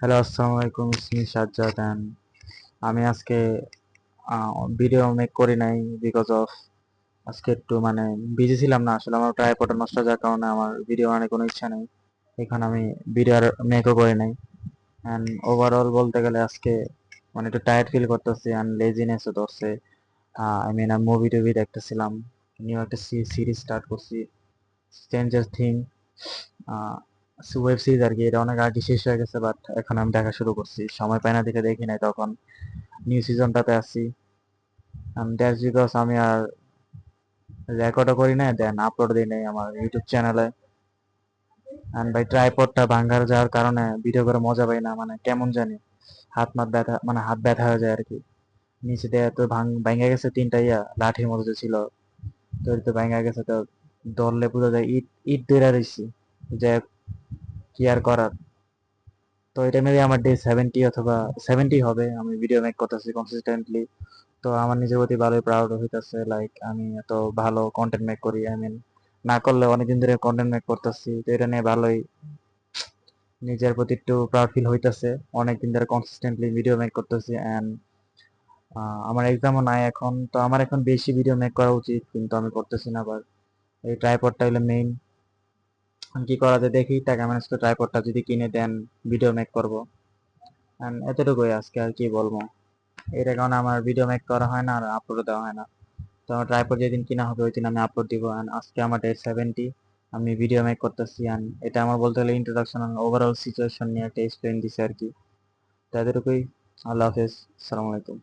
Hello, আসসালামু আলাইকুম। ইসমি Sajjad and আমি আজকে ভিডিও মেক করি নাই বিকজ অফ আজকে একটু বিজি ছিলাম না। আসলে আমার ট্রাইপড নষ্ট হয়ে যাওয়ার কারণে আমার ভিডিও বানানোর কোনো ইচ্ছা নেই। এখানে আমি ভিডিও আর মেকও করি নাই। অ্যান্ড ওভারঅল বলতে গেলে আজকে একটু টায়ার্ড ফিল করতেছি অ্যান্ড লেজিনেসও ধরছে। আমি মুভি টুভি দেখতেছিলাম। নিউ একটা সিরিজ স্টার্ট করছি, স্ট্রেঞ্জার থিং। ওয়েব সিরিজ আর কি। এটা অনেক আগে শেষ হয়ে গেছে, বাট এখন আমি দেখা শুরু করছি। সময় পাই না দেখে দেখি নাই তখন। নিউ সিজনটাতে আছি। দ্যাটস বিকজ আমি আর রেকর্ডও করি নাই, দেন আপলোড দিই নাই আমার ইউটিউব চ্যানেলে। অ্যান্ড ভাই ট্রাইপডটা ভাঙ্গার যাওয়ার কারণে ভিডিও করে মজা পাই না, কেমন জানি হাত মাত ব্যথা, হাত ব্যথা হয়ে যায় আর কি। নিচে দিয়ে তো ভাঙ্গা গেছে তিনটা লাঠির মতো যে ছিল, তো এটা তো ভাঙ্গা গেছে। তো ধরলে পুরো যায় ইট ইট ধরে রইছি, যে কি আর করার। তো এটা মেবি আমার ডে 70 অথবা 70 হবে আমি ভিডিও মেক করতেছি কনসিস্টেন্টলি। তো আমার নিজের প্রতি ভালোই প্রাউড হইতেছে, লাইক আমি এত ভালো কন্টেন্ট মেক করি। আই মিন, না করলে অনেকদিন ধরে কন্টেন্ট মেক করতেছি, তো এটা নিয়ে ভালোই নিজের প্রতি একটু প্রাউড ফিল হইতেছে। অনেকদিন ধরে কনসিস্টেন্টলি ভিডিও মেক করতেছি অ্যান্ড আমার এক্সামও নাই এখন, তো আমার এখন বেশি ভিডিও মেক করা উচিত, কিন্তু আমি করতেছি না। আবার এই ট্রাইপডটা হলো মেইন। কি করা যায় দেখি, টাকা ম্যানেজ করে ট্রাইপডটা যদি কিনে দেন ভিডিও মেক করবো। অ্যান্ড এতটুকুই আজকে, আর কি বলবো। এটা কারণে আমার ভিডিও মেক করা হয় না আর আপলোড দেওয়া হয় না। তো আমার ট্রাইপড যেদিন কিনা হবে ওই দিন আমি আপলোড দিব। অ্যান্ড আজকে আমার ডে 70, আমি ভিডিও মেক করতেছি। অ্যান্ড এটা আমার বলতে গেলে ইন্ট্রোডাকশন, ওভারঅল সিচুয়েশন নিয়ে একটা এক্সপ্লেন দিছে আর কি। তো এতটুকুই। আল্লাহ হাফেজ, আসসালামু আলাইকুম।